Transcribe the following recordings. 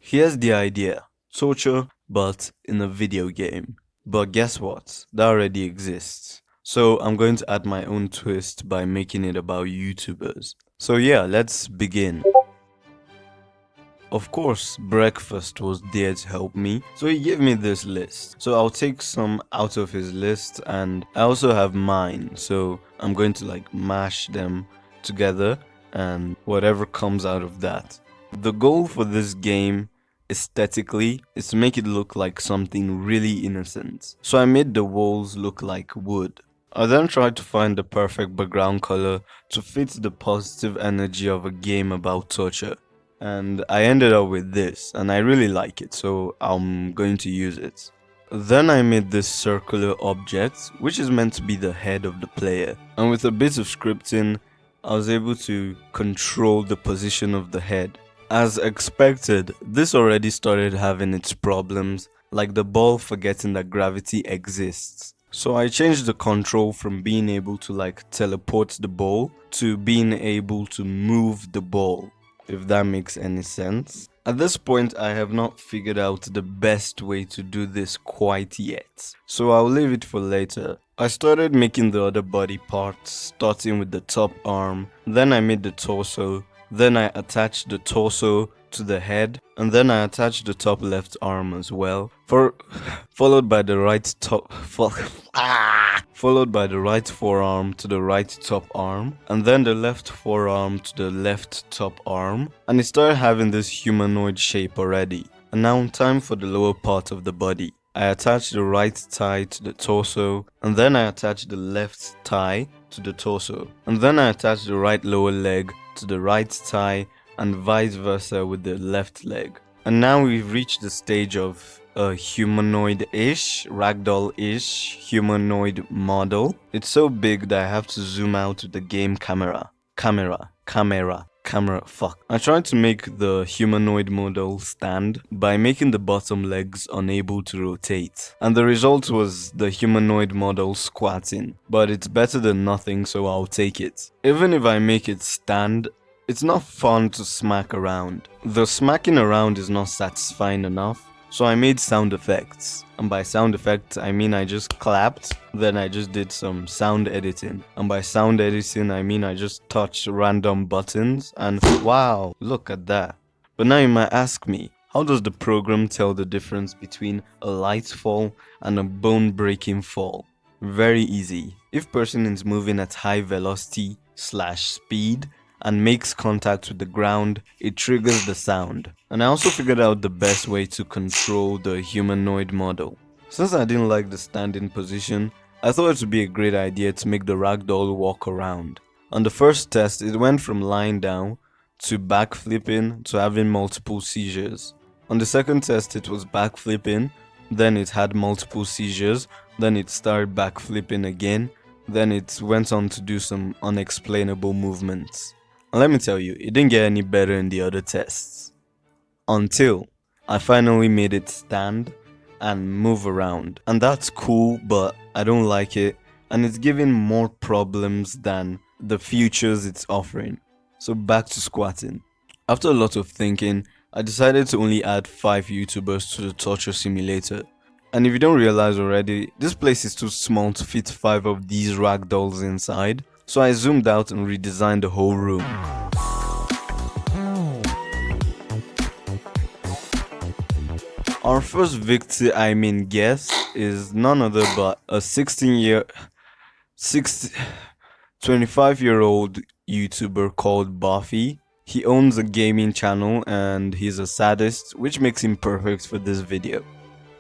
Here's the idea. Torture, but in a video game. But guess what? That already exists. So I'm going to add my own twist by making it about YouTubers. So yeah, let's begin. Of course, breakfast was there to help me, so he gave me this list. So I'll take some out of his list, and I also have mine, so I'm going to like mash them together and whatever comes out of that. The goal for this game aesthetically is to make it look like something really innocent. So I made the walls look like wood. I then tried to find the perfect background color to fit the positive energy of a game about torture. And I ended up with this, and I really like it, so I'm going to use it. Then I made this circular object, which is meant to be the head of the player. And with a bit of scripting, I was able to control the position of the head. As expected, this already started having its problems, like the ball forgetting that gravity exists. So I changed the control from being able to like teleport the ball to being able to move the ball, if that makes any sense. At this point, I have not figured out the best way to do this quite yet, so I'll leave it for later. I started making the other body parts, starting with the top arm, then I made the torso, then I attached the torso to the head, and then I attached the top left arm as well, followed by the right forearm to the right top arm, and then the left forearm to the left top arm, and it started having this humanoid shape already. And now time for the lower part of the body. I attached the right thigh to the torso, and then I attached the left thigh to the torso, and then I attached the right lower leg to the right thigh, and vice versa with the left leg. And now we've reached the stage of a humanoid-ish, ragdoll-ish humanoid model. It's so big that I have to zoom out with the game camera. I tried to make the humanoid model stand by making the bottom legs unable to rotate, and the result was the humanoid model squatting, but it's better than nothing, so I'll take it. Even if I make it stand, it's not fun to smack around. The smacking around is not satisfying enough, so I made sound effects. And by sound effects, I mean I just clapped, then I just did some sound editing. And by sound editing, I mean I just touched random buttons, and wow, look at that. But now you might ask me, how does the program tell the difference between a light fall and a bone-breaking fall? Very easy. If person is moving at high velocity / speed, and makes contact with the ground, it triggers the sound. And I also figured out the best way to control the humanoid model. Since I didn't like the standing position, I thought it would be a great idea to make the ragdoll walk around. On the first test, it went from lying down to backflipping to having multiple seizures. On the second test, it was backflipping, then it had multiple seizures, then it started backflipping again, then it went on to do some unexplainable movements. And let me tell you, it didn't get any better in the other tests. Until I finally made it stand and move around. And that's cool, but I don't like it. And it's giving more problems than the features it's offering. So back to squatting. After a lot of thinking, I decided to only add 5 YouTubers to the torture simulator. And if you don't realize already, this place is too small to fit 5 of these ragdolls inside. So I zoomed out and redesigned the whole room. Our first victim, guest, is none other but a 25-year-old YouTuber called Buffy. He owns a gaming channel and he's a sadist, which makes him perfect for this video.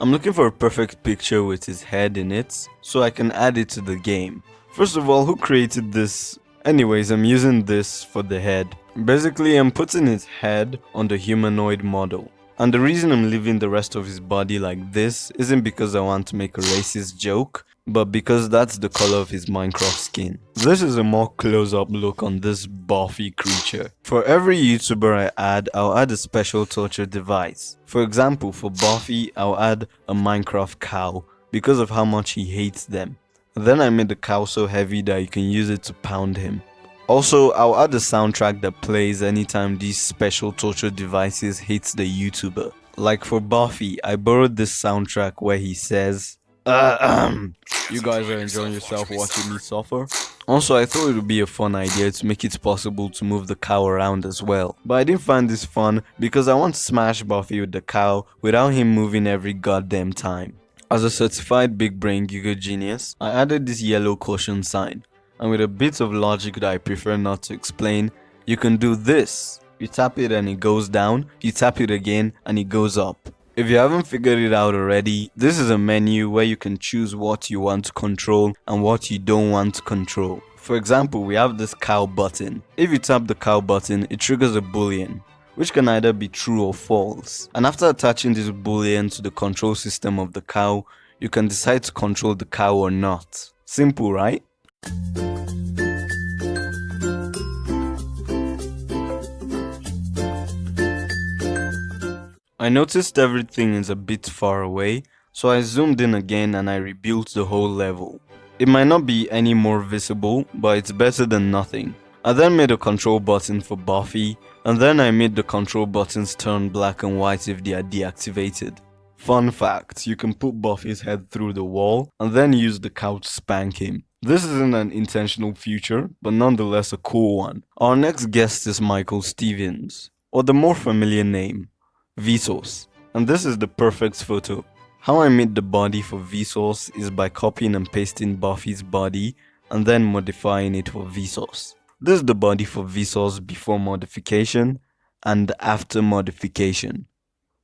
I'm looking for a perfect picture with his head in it, so I can add it to the game. First of all, who created this? Anyways, I'm using this for the head. Basically, I'm putting his head on the humanoid model. And the reason I'm leaving the rest of his body like this isn't because I want to make a racist joke, but because that's the color of his Minecraft skin. This is a more close-up look on this buffy creature. For every YouTuber I add, I'll add a special torture device. For example, for Buffy, I'll add a Minecraft cow because of how much he hates them. Then I made the cow so heavy that you can use it to pound him. Also, I'll add a soundtrack that plays anytime these special torture devices hits the YouTuber. Like for Buffy, I borrowed this soundtrack where he says, you guys are enjoying yourself watching me suffer? Also, I thought it would be a fun idea to make it possible to move the cow around as well. But I didn't find this fun because I want to smash Buffy with the cow without him moving every goddamn time. As a certified big brain Giga genius, I added this yellow caution sign. And with a bit of logic that I prefer not to explain, you can do this. You tap it and it goes down, you tap it again and it goes up. If you haven't figured it out already, this is a menu where you can choose what you want to control and what you don't want to control. For example, we have this cow button. If you tap the cow button, it triggers a boolean, which can either be true or false. And after attaching this boolean to the control system of the cow, you can decide to control the cow or not. Simple, right? I noticed everything is a bit far away, so I zoomed in again and I rebuilt the whole level. It might not be any more visible, but it's better than nothing. I then made a control button for Buffy, and then I made the control buttons turn black and white if they are deactivated. Fun fact, you can put Buffy's head through the wall and then use the cow to spank him. This isn't an intentional feature, but nonetheless a cool one. Our next guest is Michael Stevens, or the more familiar name, Vsauce. And this is the perfect photo. How I made the body for Vsauce is by copying and pasting Buffy's body and then modifying it for Vsauce. This is the body for Vsauce before modification and after modification.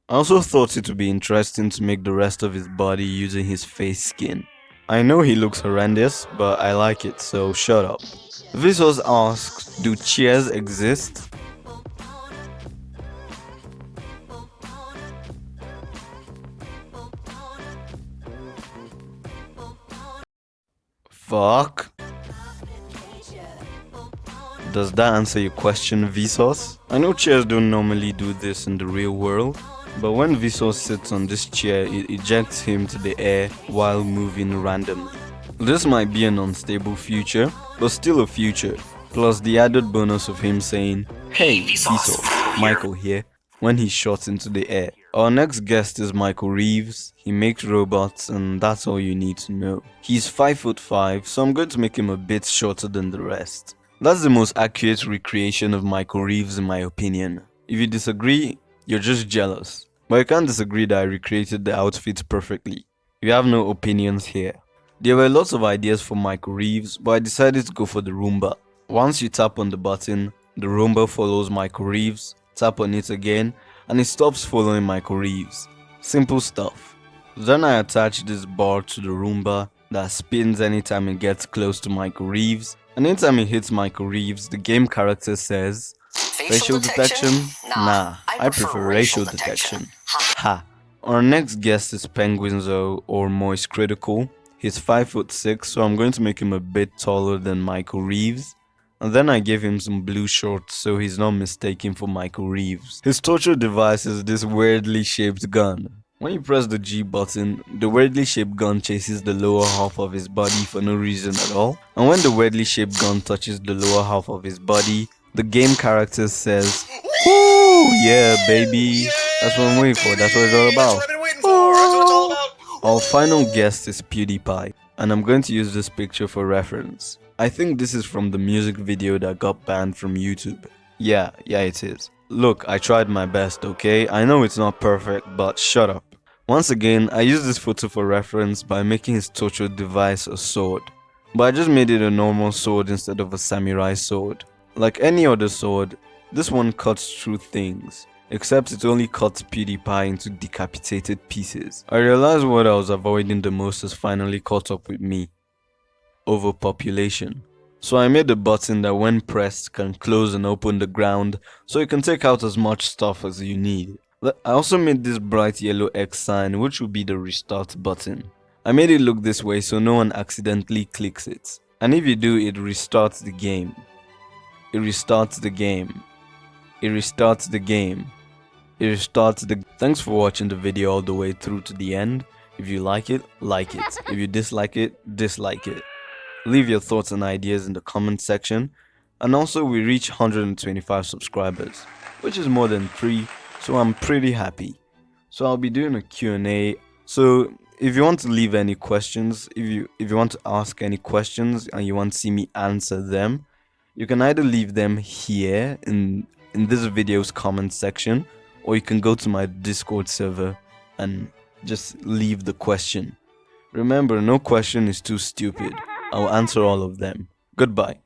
I also thought it would be interesting to make the rest of his body using his face skin. I know he looks horrendous, but I like it, so shut up. Vsauce asks, do chairs exist? Fuck. Does that answer your question, Vsauce? I know chairs don't normally do this in the real world, but when Vsauce sits on this chair, it ejects him to the air while moving randomly. This might be an unstable future, but still a future, plus the added bonus of him saying, "Hey Vsauce, Michael here," when he's shot into the air. Our next guest is Michael Reeves. He makes robots and that's all you need to know. He's 5'5", so I'm going to make him a bit shorter than the rest. That's the most accurate recreation of Michael Reeves in my opinion. If you disagree, you're just jealous. But you can't disagree that I recreated the outfit perfectly. You have no opinions here. There were lots of ideas for Michael Reeves, but I decided to go for the Roomba. Once you tap on the button, the Roomba follows Michael Reeves, tap on it again, and it stops following Michael Reeves. Simple stuff. Then I attach this bar to the Roomba that spins anytime it gets close to Michael Reeves, and anytime it hits Michael Reeves, the game character says, "Facial detection? Nah, I prefer racial detection." Ha! Our next guest is Penguinzo, or Moist Critical. He's 5'6", so I'm going to make him a bit taller than Michael Reeves. And then I gave him some blue shorts so he's not mistaken for Michael Reeves. His torture device is this weirdly shaped gun. When you press the G button, the weirdly shaped gun chases the lower half of his body for no reason at all. And when the weirdly shaped gun touches the lower half of his body, the game character says, "Woo, yeah baby." That's what I'm waiting for, that's what it's all about. Our final guest is PewDiePie, and I'm going to use this picture for reference. I think this is from the music video that got banned from YouTube. Yeah, it is. Look, I tried my best, okay? I know it's not perfect, but shut up. Once again, I used this photo for reference by making his torture device a sword. But I just made it a normal sword instead of a samurai sword. Like any other sword, this one cuts through things. Except it only cuts PewDiePie into decapitated pieces. I realized what I was avoiding the most has finally caught up with me. Overpopulation. So I made a button that when pressed can close and open the ground so you can take out as much stuff as you need. I also made this bright yellow X sign, which will be the restart button. I made it look this way so no one accidentally clicks it. And if you do, it restarts the game. It restarts the game. It restarts the game. It restarts the... Thanks for watching the video all the way through to the end. If you like it, like it. If you dislike it, dislike it. Leave your thoughts and ideas in the comment section. And also we reach 125 subscribers, which is more than 3, so I'm pretty happy. So I'll be doing a Q&A. So if you want to leave any questions, if you want to ask any questions and you want to see me answer them, you can either leave them here in this video's comment section, or you can go to my Discord server and just leave the question. Remember, no question is too stupid. I'll answer all of them. Goodbye.